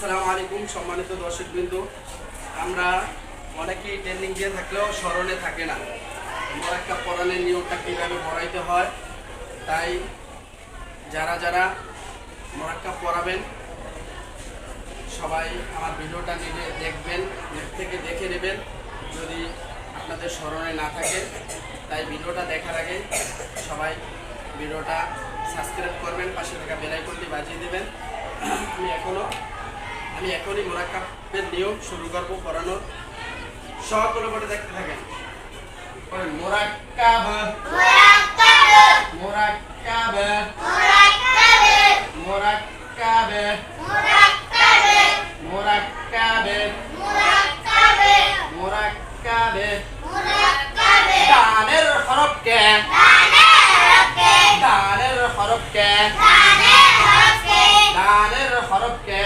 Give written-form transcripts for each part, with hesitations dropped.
আসসালামু আলাইকুম সম্মানিত দর্শকবৃন্দ, আমরা অনেকেই ট্রেনিং দিয়ে থাকলেও স্মরণে থাকে না মোরাক্কাব পড়ানোর নিয়মটা কীভাবে পড়াইতে হয়। তাই যারা যারা মোরাক্কাব পড়াবেন সবাই আমার ভিডিওটা নিজে দেখবেন, নেট থেকে দেখে নেবেন যদি আপনাদের স্মরণে না থাকে। তাই ভিডিওটা দেখার আগে সবাই ভিডিওটা সাবস্ক্রাইব করবেন, পাশে থাকা বেল আইকনটি বাজিয়ে দেবেন। আমি এখনই মোরাক্কাবের নিয়ম শুরু করবো পড়ানোর। সকলে বলে দেখতে থাকেন। মোরাক্কাব মোরাক্কাব মোরাক্কাব মোরাক্কাব মোরাক্কাব দানের হরফকে দানের হরফকে দানের হরফকে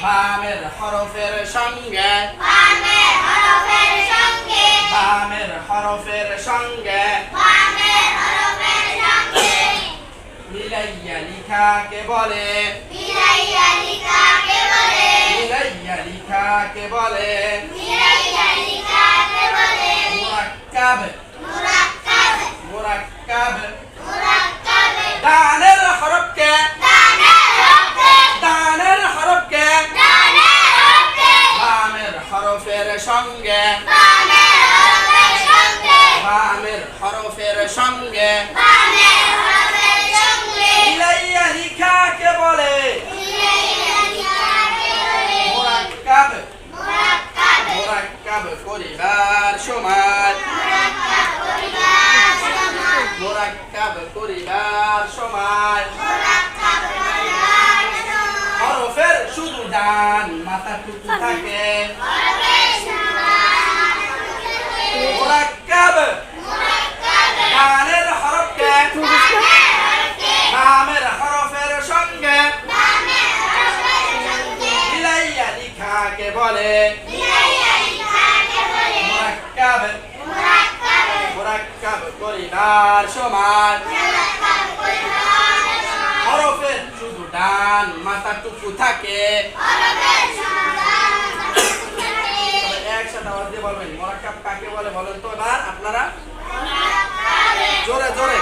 বামের হরফের সঙ্গে বামের হরফের সঙ্গে মিলাইয়া লিখাকে বলে মিলাইয়া লিখাকে বলে মোরাক্কাব মোরাক্কাব দানের হরফকে দানের হরফকে বামের হরফের সঙ্গে বামের হরফের সঙ্গে মিলাইয়া লিখাকে বলে মোরাক্কাব মোরাক্কাব করিবার সময় মোরাক্কাব করিবার সময় হরফের শুধু ডান মাথাটুকু থাকে মোরাক্কাব ডানের হরফকে বামের হরফের সঙ্গে মিলাইয়া লিখাকে বলে মোরাক্কাব মোরাক্কাব করিবার সময় হরফের শুধু ডান মাথাটুকু থাকে। একসাথে আওয়াজ দিয়ে বলবেন মোরাক্কাব কাকে বলে বলেন তো এবার আপনারা জোরে জোরে।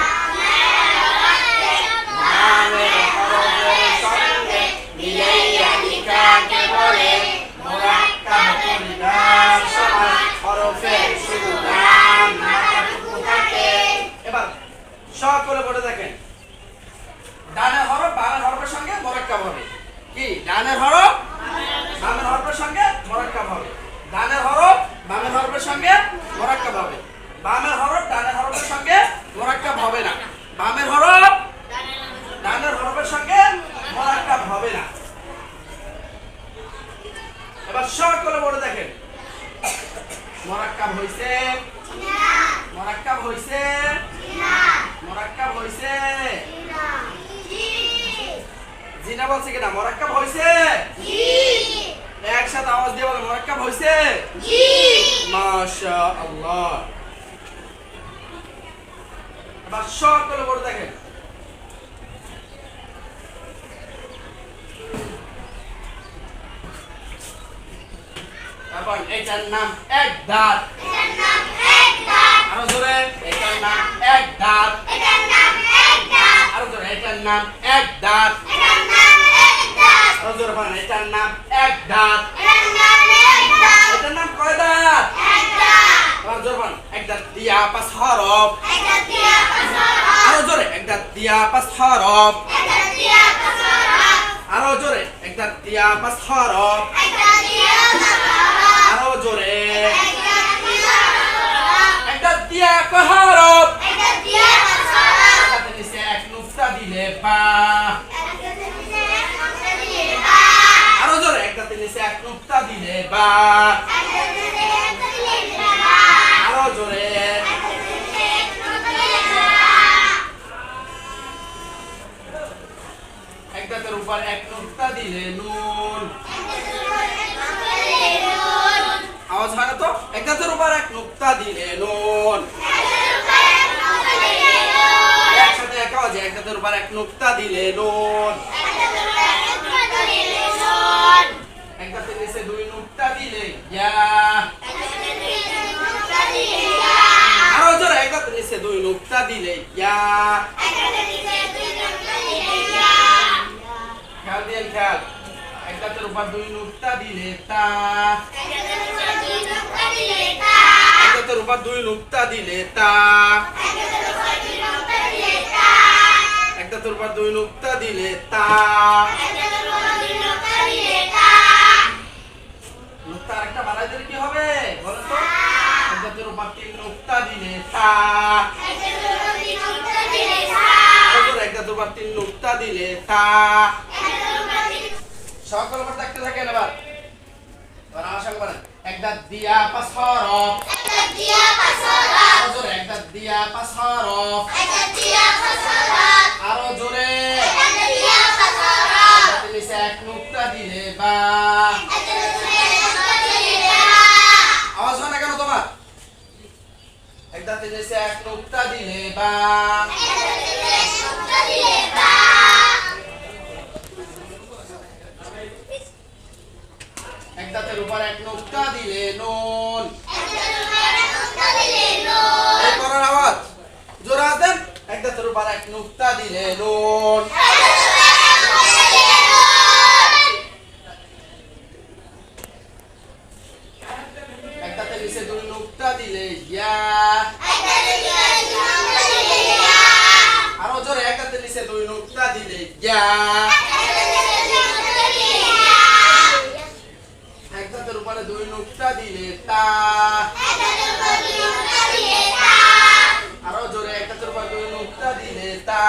বামের হরফের সঙ্গে মিলাইয়া লিখাকে বলে মোরাক্কাব করিবার সময় হরফের শুধু ডান মাথাটুকু থাকে। এবার সকলে পড়ে দেখেন, ডানের হরফ বামের হরফের সঙ্গে মোরাক্কাব হবে। কি ডানের হরফ বামের হরফের সঙ্গে মোরাক্কাব হবে, ডানের হরফ বামের হরফের সঙ্গে মোরাক্কাব হবে, বামের হরফ ডানের হরফের সঙ্গে মোরাক্কাব হবে না, বামের হরফ ডানের হরফের সঙ্গে মোরাক্কাব হবে না। এবার সকলে বলে দেখেন মোরাক্কাব হইছে মোরাক্কাব হইছে মোরাক্কাব হইছে জিনা বলছে কিনা মোরাক্কাব হইছে? একসাথে আওয়াজ দিয়ে বলে মোরাক্কাব হইছে? মাশাআল্লাহ। এবার সকলে বলে দেখেন তারপর এটার নাম এক দাঁত আরো জোরে এটার নাম এক দাঁত আরো জোরে এটার নাম এক দাঁত আরো জোরে বলেন এটার নাম এক দাঁত এটার নাম কয় দাঁত? আরো জোরে বলেন এক দাঁত দিয়া পাঁচ হরফ আরো জোরে এক দাঁত দিয়া পাঁচ হরফ আরো জোরে এক দাঁত দিয়া পাঁচ হরফ আরো জোরে এক দাঁত দিয়া কয় হরফ নিচে এক নুক্তা দিলে বা আরো জোরে এক দাঁতের নিচে এক নুক্তা দিলে বা আরো জোরে এক দাঁতের উপর এক নুক্তা দিলে নুন আওয়াজ হয় না তো? এক দাঁতের উপর এক নুক্তা দিলে নুন একসাথে এক আওয়াজে এক দাঁতের উপর এক নুক্তা দিলে নুন দিলে ইয়া খেয়াল দিয়ে খেয়াল এক দাঁতের উপর দুই নুক্তা দিলে তা এক দাঁতের উপর দুই নুক্তা দিলে তা এক দাঁতের উপর দুই নুক্তা দিলে তা নুক্তা আরেকটা বাড়াই দিলে কি হবে বলেন তো এক দাঁতের উপর তিন নুক্তা দিলে তা এক দাঁতের উপর তিন নুক্তা দিলে তা সকল উপর দেখতে থাকেন এবার আমার সঙ্গে বলেন এক দাঁত দিয়া পাঁচ হরফ এক দাঁত দিয়া পাঁচ হরফ আরো জোরে এক নুক্তা দিলে বা আওয়াজ হয় না কেন তোমার এক দাঁতে নিচে এক নুক্তা দিলে বা এক দাঁতের উপর এক নুক্তা দিলে নুন এই করার আওয়াজ জোরে আছেন এক দাঁতের উপর এক নুক্তা দিলে নুন এক দাঁতের নিচে দুই নুক্তা দিলে ইয়া আরো জোরে এক দাঁতের নিচে দুই নুক্তা দিলে ইয়া এক দাঁতের উপরে দুই নুক্তা দিলে তা আরো জোরে এক দাঁতের উপর দুই নুক্তা দিলে তা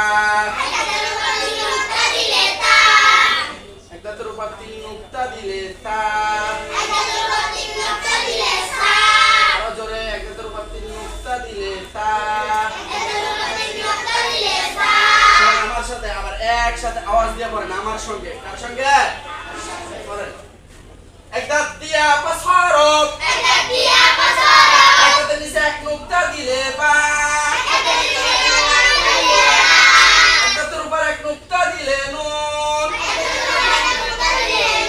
এক দাঁতের উপর তিন নুক্তা দিলে তা আরো জোরে এক দাঁতের উপর তিন নুক্তা দিলে তা আমার সাথে আবার একসাথে আওয়াজ দিয়ে পড়েন আমার সঙ্গে কার সঙ্গে পড়েন এক দাঁত দিয়া পাঁচ হরফ এক দাঁতের নিচে এক নুক্তা দিলে বা এক দাঁতের উপর এক নুক্তা দিলে নুন এক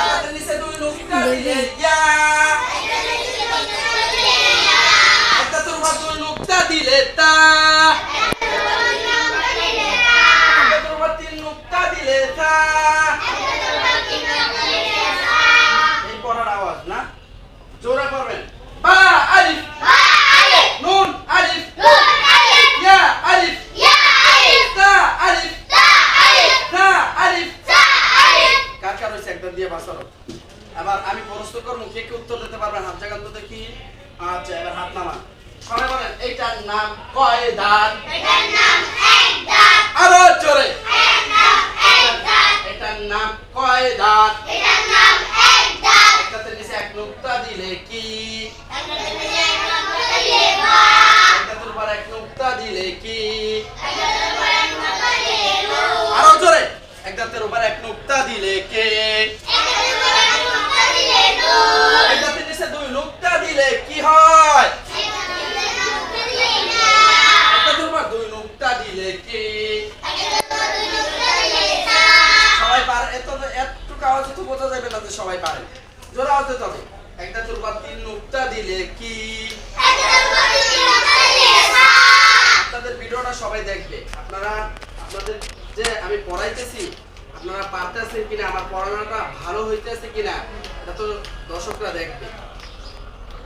দাঁতের নিচে দুই নুক্তা দিলে ইয়া এক দাঁতের উপর দুই নুক্তা দিলে তা এক দাঁতের উপর তিন নুক্তা দিলে তা আওয়াজ না জোরে পড়বেন বা আলিফ নুন আলিফ ইয়া আলিফ তা আলিফ তা আলিফ কার কার হইছে একদম দিয়ে বাসর এবার আমি প্রশ্ন করব কে কে উত্তর দিতে পারবেন হাত জাগান তো দেখি আচ্ছা এবার হাত নামান সবাই বলেন এইটার নাম কয় দাঁত এটার নাম এক দাঁত আরো জোরে এটার নাম কয় দাঁত এটার নাম এক দাঁত এক দাঁতের নিচে এক নুক্তা দিলে কি এক দাঁতের নিচে এক নুক্তা দিলে বা এক দাঁতের উপর এক নুক্তা দিলে কি এক দাঁতের উপর এক নুক্তা দিলে নো আরো জোরে এক দাঁতের উপর এক নুক্তা দিলে কে এক দাঁতের উপর এক নুক্তা দিলে নো এক দাঁতের নিচে দুই নুক্তা দিলে কি হয় এক দাঁতের নিচে নুক্তা দিলে না এক দাঁতের উপর দুই নুক্তা দিলে কি এক দাঁতের উপর দুই নুক্তা দিলে না সবাই পারে এতটুকু আওয়াজ তো বোঝা যাবে না যে সবাই পারে জোরে আওয়াজ দিতে হবে এক দাঁতের উপর তিন নুক্তা দিলে কি এক দাঁতের উপর তিন নুক্তা দিলে না আপনাদের ভিডিওটা সবাই দেখবে আপনারা আপনাদের যে আমি পড়াইতেছি আপনারা পারতেছেন কিনা আমার পড়ানোটা ভালো হইতেছে কিনা এটা তো দর্শকরা দেখবে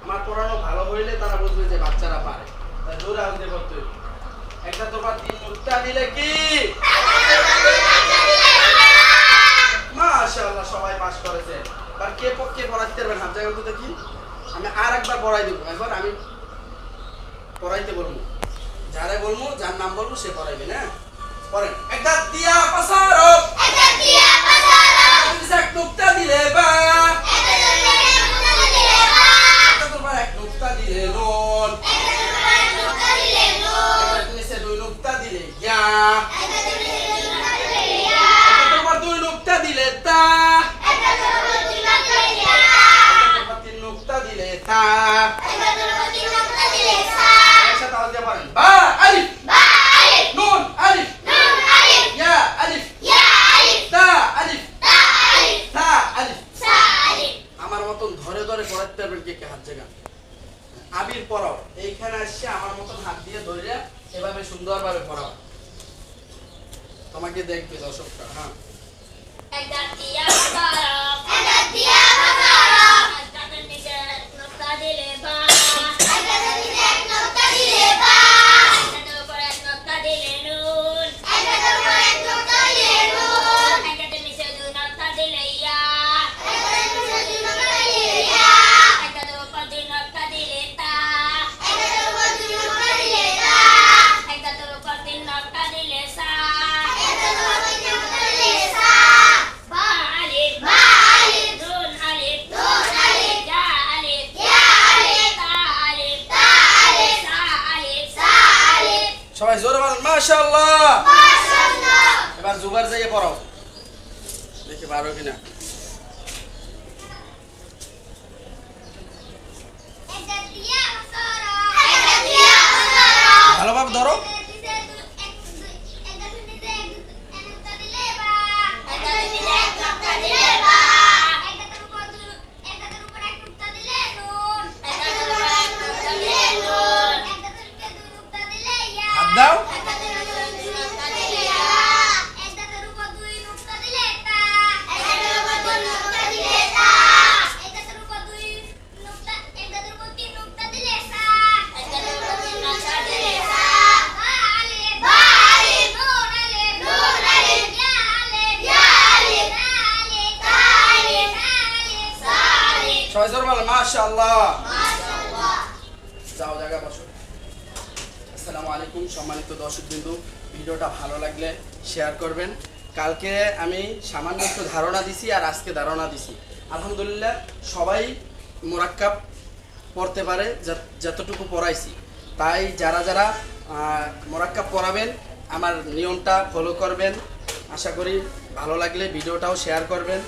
আমার পড়ানো ভালো হইলে তারা বুঝবে যে বাচ্চারা পারে তাই জোরে আওয়াজ দিয়ে বলতে হবে এক দাঁতের উপর তিন নুক্তা দিলে কি মাশাআল্লাহ সবাই পাস করেছে আর কে পক্ষে পড়াইতে পারবেন হাত জায়গা তো দেখি আমি আরেকবার পড়াই দেব একবার আমি পড়াইতে বলবো যারে বলবো যার নাম বলবো সে পড়াইবে না পড়েন এক দাঁত দিয়া পাঁচ হরফ এক দাঁত দিয়া পাঁচ হরফ এক নুক্তা দিলে বা এক দাঁতের উপর এক নুক্তা দিলে নুন এক দাঁতের উপর এক নুক্তা দিলে নুন এক দাঁতের নিচে দুই নুক্তা দিলে ইয়া এক দাঁতের নিচে দুই নুক্তা দিলে ইয়া এক দাঁতের উপর দুই নুক্তা দিলে তা এক দাঁতের উপর তিন নুক্তা দিলে তা এক দাঁতের উপর তিন নুক্তা দিলে তা এক দাঁতের উপর তিন নুক্তা দিলে সা একসাথে আওয়াজ দিয়ে পড়েন বা আলিফ নুন আলিফ ইয়া আলিফ তা আলিফ তা আলিফ আমার মতন ধরে ধরে পড়াতে পারবেন কে কে হাত জায়গা আবির পড়াও এইখানে আসছে আমার মতন হাত দিয়ে ধরে এভাবে এইভাবে সুন্দরভাবে পড়াবা, তোমাকে দেখবে দর্শকরা। হ্যাঁ সবাই জোরে বলেন মাশাআল্লাহ। এবার জুবার যাইয়ে পড়াও, দেখি পারো কিনা। ভালোভাবে ধরো। হাত দাও। সবাই জোরে বলেন মাশাআল্লাহ। যাও জায়গা বসো। আসসালামু আলাইকুম সম্মানিত দর্শকবৃন্দ, ভিডিওটা ভালো লাগলে শেয়ার করবেন। কালকে আমি সামান্য একটু ধারণা দিছি আর আজকে ধারণা দিছি। আলহামদুলিল্লাহ সবাই মুরাক্কাব পড়তে পারে যতটুকু পড়াইছি। তাই যারা যারা মুরাক্কাব পড়াবেন আমার নিয়মটা ফলো করবেন। আশা করি ভালো লাগলে ভিডিওটাও শেয়ার করবেন।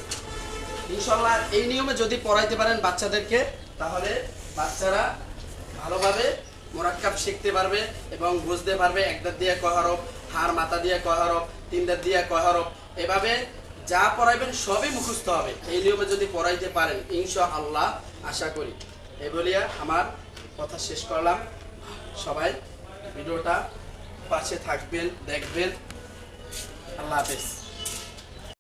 ইনশাআল্লাহ এই নিয়মে যদি পড়াইতে পারেন বাচ্চাদেরকে, তাহলে বাচ্চারা ভালোভাবে মুরাক্কাব শিখতে পারবে এবং বুঝতে পারবে। এক দাঁত দিয়ে কয় হরফ, হার মাথা দিয়ে কয় হরফ, তিন দাঁত দিয়ে কয় হরফ, এভাবে যা পড়াইবেন সবই মুখস্থ হবে এই নিয়মে যদি পড়াইতে পারেন ইনশাআল্লাহ। আশা করি এই বলিয়া আমার কথা শেষ করলাম। সবাই ভিডিওটা পাশে থাকবেন, দেখবেন। আল্লাহ হাফেজ।